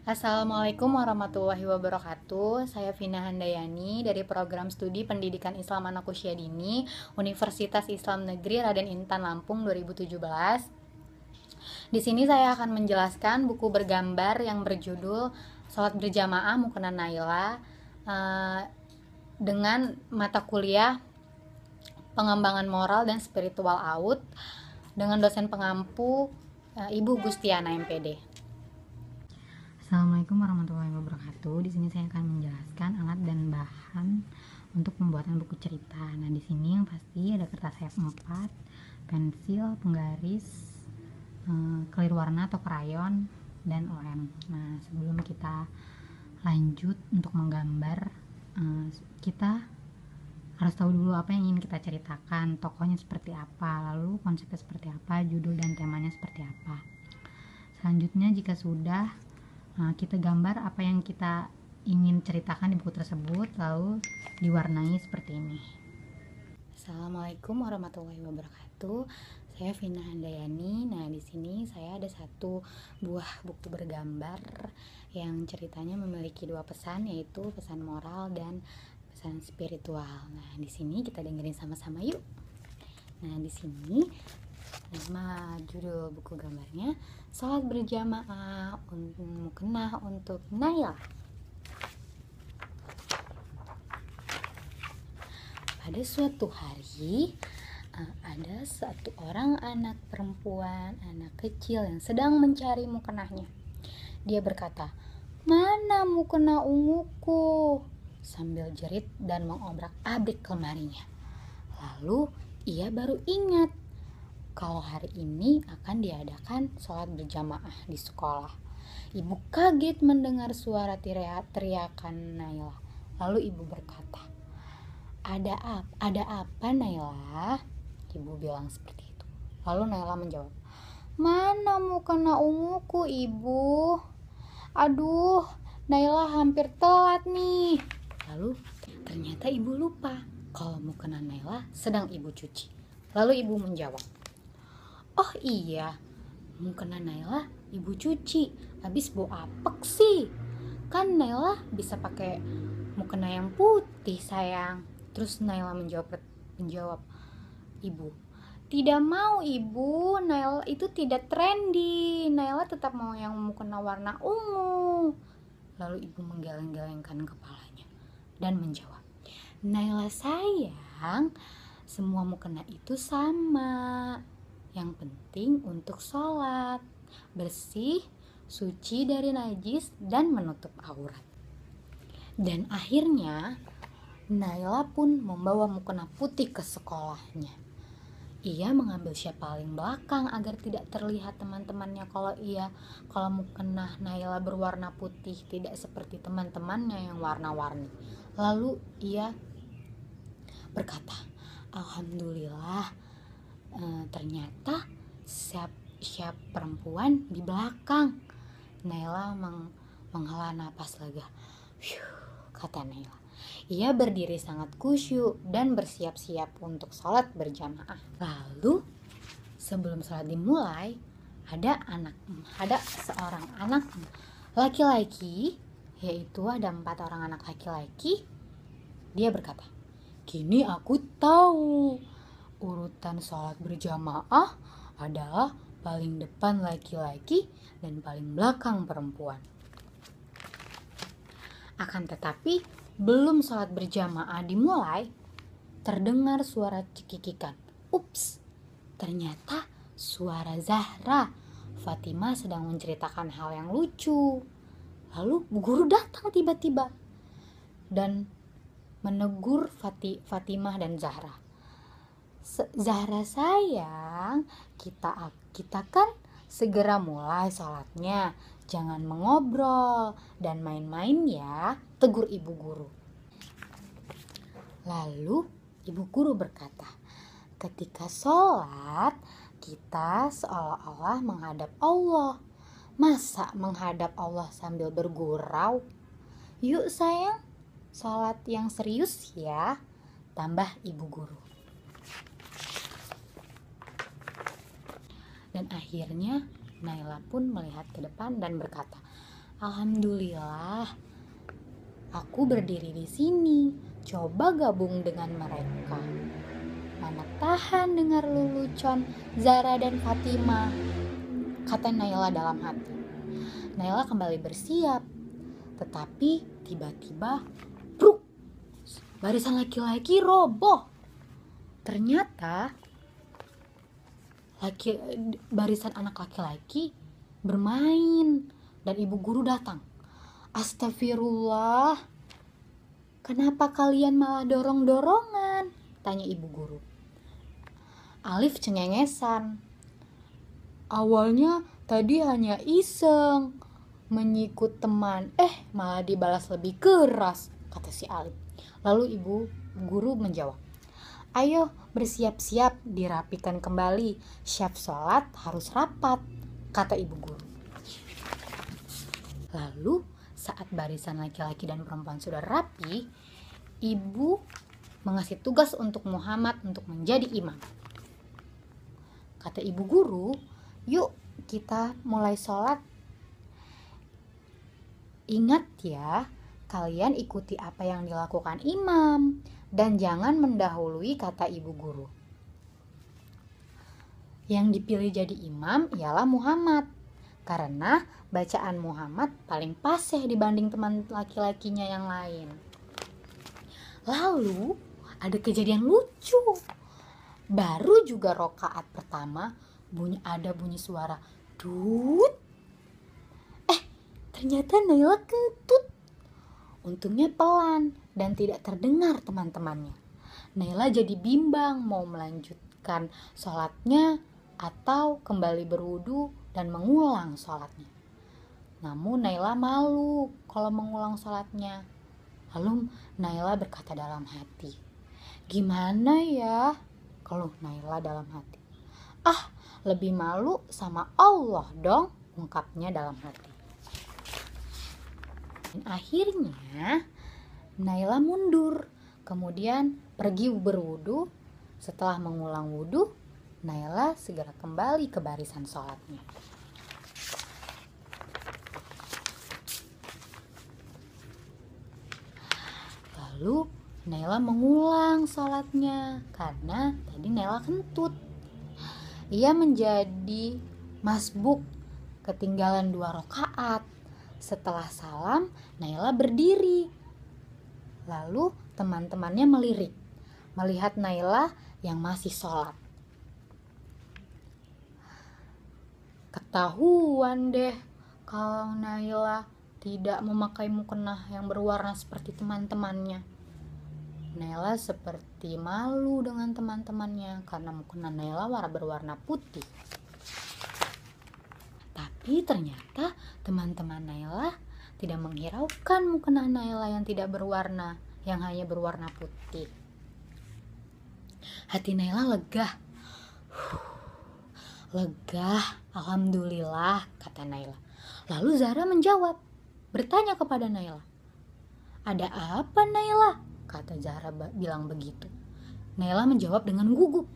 Assalamualaikum warahmatullahi wabarakatuh. Saya Vina Handayani dari Program Studi Pendidikan Islam Anak Usia Dini, Universitas Islam Negeri Raden Intan Lampung 2017. Di sini saya akan menjelaskan buku bergambar yang berjudul Salat Berjamaah Mukena Naila dengan mata kuliah Pengembangan Moral dan Spiritual AUD dengan dosen pengampu Ibu Gustiana MPD. Assalamualaikum warahmatullahi wabarakatuh. Di sini saya akan menjelaskan alat dan bahan untuk pembuatan buku cerita. Nah, di sini yang pasti ada kertas A4, pensil, penggaris, kelir warna atau krayon, dan lem. Nah, sebelum kita lanjut untuk menggambar, kita harus tahu dulu apa yang ingin kita ceritakan, tokohnya seperti apa, lalu konsepnya seperti apa, judul dan temanya seperti apa. Selanjutnya, jika sudah, kita gambar apa yang kita ingin ceritakan di buku tersebut, lalu diwarnai seperti ini. Assalamualaikum warahmatullahi wabarakatuh. Saya Vina Handayani. Nah, di sini saya ada satu buah buku bergambar yang ceritanya memiliki dua pesan, yaitu pesan moral dan pesan spiritual. Nah, di sini kita dengerin sama-sama yuk. Nah, di sini nama judul buku gambarnya Salat Berjamaah Mukena untuk Naila. Pada suatu hari ada satu orang anak perempuan, anak kecil yang sedang mencari mukenahnya. Dia berkata, "Mana mukena unguku?" sambil jerit dan mengobrak-abrik lemarinya. Lalu ia baru ingat kalau hari ini akan diadakan sholat berjamaah di sekolah. Ibu kaget mendengar suara teriakan Naila. Lalu ibu berkata, Ada apa Naila?" Ibu bilang seperti itu. Lalu Naila menjawab, "Mana mukena unguku, Ibu? Aduh, Naila hampir telat nih." Lalu ternyata ibu lupa kalau mukena Naila sedang ibu cuci. Lalu ibu menjawab, "Oh iya, mukena Naila ibu cuci, habis bau apek sih. Kan Naila bisa pakai mukena yang putih sayang." Terus Naila menjawab, "Ibu, tidak mau Ibu, Naila itu tidak trendy. Naila tetap mau yang mukena warna ungu." Lalu ibu menggeleng-gelengkan kepalanya dan menjawab, "Naila sayang, semua mukena itu sama. Yang penting untuk sholat, bersih, suci dari najis, dan menutup aurat." Dan akhirnya Naila pun membawa mukena putih ke sekolahnya. Ia mengambil siap paling belakang agar tidak terlihat teman-temannya kalau mukena Naila berwarna putih, tidak seperti teman-temannya yang warna-warni. Lalu ia berkata, "Alhamdulillah, ternyata siap perempuan di belakang." Naila menghela napas lega. Kata Naila. Ia berdiri sangat khusyuk dan bersiap-siap untuk sholat berjamaah. Lalu sebelum sholat dimulai, ada seorang anak laki-laki, yaitu ada 4 orang anak laki-laki. Dia berkata, "Kini aku tahu urutan sholat berjamaah adalah paling depan laki-laki dan paling belakang perempuan." Akan tetapi belum sholat berjamaah dimulai, terdengar suara cekikikan. Ups, ternyata suara Zahra. Fatimah sedang menceritakan hal yang lucu. Lalu bu guru datang tiba-tiba dan menegur Fatimah dan Zahra. "Zahra sayang, kita kan segera mulai sholatnya. Jangan mengobrol dan main-main ya," tegur ibu guru. Lalu ibu guru berkata, "Ketika sholat, kita seolah-olah menghadap Allah. Masa menghadap Allah sambil bergurau? Yuk sayang, sholat yang serius ya," tambah ibu guru. Dan akhirnya Naila pun melihat ke depan dan berkata, Alhamdulillah, aku berdiri di sini. Coba gabung dengan mereka. Mana tahan dengar lelucon Zara dan Fatima, kata Naila dalam hati. Naila kembali bersiap, tetapi tiba-tiba bruk, barisan laki-laki roboh. Ternyata barisan anak laki-laki bermain dan ibu guru datang. Astagfirullah, kenapa kalian malah dorong-dorongan? Tanya ibu guru. Alif cengengesan. Awalnya tadi hanya iseng menyikut teman, malah dibalas lebih keras, kata si Alif. Lalu ibu guru menjawab, ayo bersiap-siap, dirapikan kembali, syaf sholat harus rapat, kata ibu guru. Lalu saat barisan laki-laki dan perempuan sudah rapi, ibu mengasih tugas untuk Muhammad untuk menjadi imam. Kata ibu guru, yuk kita mulai sholat. Ingat ya, kalian ikuti apa yang dilakukan imam dan jangan mendahului, kata ibu guru. Yang dipilih jadi imam ialah Muhammad, karena bacaan Muhammad paling fasih dibanding teman laki-lakinya yang lain. Lalu ada kejadian lucu. Baru juga rokaat pertama ada bunyi suara dut. Ternyata Naila kentut. Untungnya pelan dan tidak terdengar teman-temannya. Naila jadi bimbang mau melanjutkan sholatnya atau kembali berwudu dan mengulang sholatnya. Namun Naila malu kalau mengulang sholatnya. Lalu Naila berkata dalam hati, gimana ya? Keluh Naila dalam hati. Lebih malu sama Allah dong, ungkapnya dalam hati. Dan akhirnya Naila mundur, kemudian pergi berwudu. Setelah mengulang wudu, Naila segera kembali ke barisan sholatnya. Lalu Naila mengulang sholatnya karena tadi Naila kentut. Ia menjadi masbuk, ketinggalan 2 rakaat. Setelah salam, Naila berdiri. Lalu teman-temannya melirik, melihat Naila yang masih sholat. Ketahuan deh kalau Naila tidak memakai mukena yang berwarna seperti teman-temannya. Naila seperti malu dengan teman-temannya karena mukena Naila berwarna putih. Tapi ternyata teman-teman Naila tidak menghiraukan mukena Naila yang tidak berwarna, yang hanya berwarna putih. Hati Naila lega. Lega, alhamdulillah, kata Naila. Lalu Zara menjawab, bertanya kepada Naila, ada apa Naila? Kata Zara bilang begitu. Naila menjawab dengan gugup,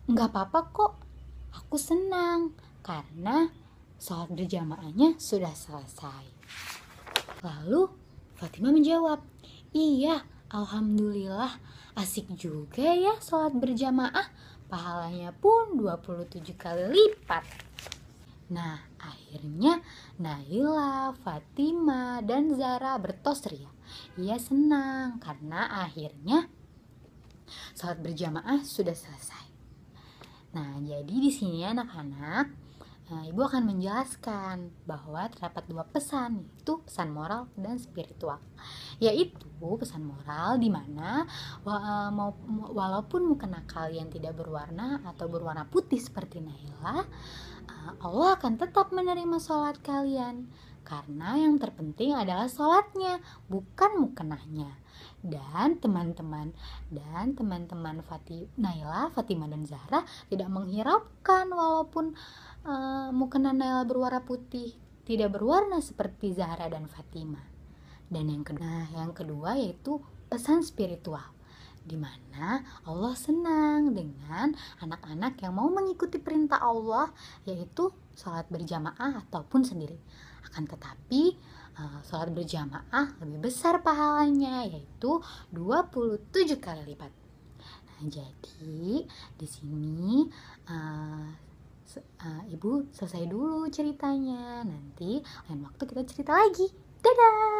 enggak apa-apa kok, aku senang karena sholat berjamaahnya sudah selesai. Lalu Fatima menjawab, iya, alhamdulillah, asik juga ya sholat berjamaah, pahalanya pun 27 kali lipat. Nah, akhirnya Naila, Fatima, dan Zara bertos ria. Ia senang karena akhirnya sholat berjamaah sudah selesai. Nah, jadi di sini anak-anak, Ibu akan menjelaskan bahwa terdapat 2 pesan, yaitu pesan moral dan spiritual. Yaitu pesan moral di mana walaupun mukena kalian tidak berwarna atau berwarna putih seperti Naila, Allah akan tetap menerima sholat kalian. Karena yang terpenting adalah sholatnya, bukan mukenahnya. Dan teman-teman Naila, Fatima, dan Zahra tidak menghiraukan walaupun mukena Naila berwarna putih, tidak berwarna seperti Zahra dan Fatima. Dan yang kedua yaitu pesan spiritual, di mana Allah senang dengan anak-anak yang mau mengikuti perintah Allah, yaitu sholat berjamaah ataupun sendiri. Akan tetapi sholat berjamaah lebih besar pahalanya, yaitu 27 kali lipat. Nah, jadi di sini Ibu selesai dulu ceritanya. Nanti lain waktu kita cerita lagi. Dadah!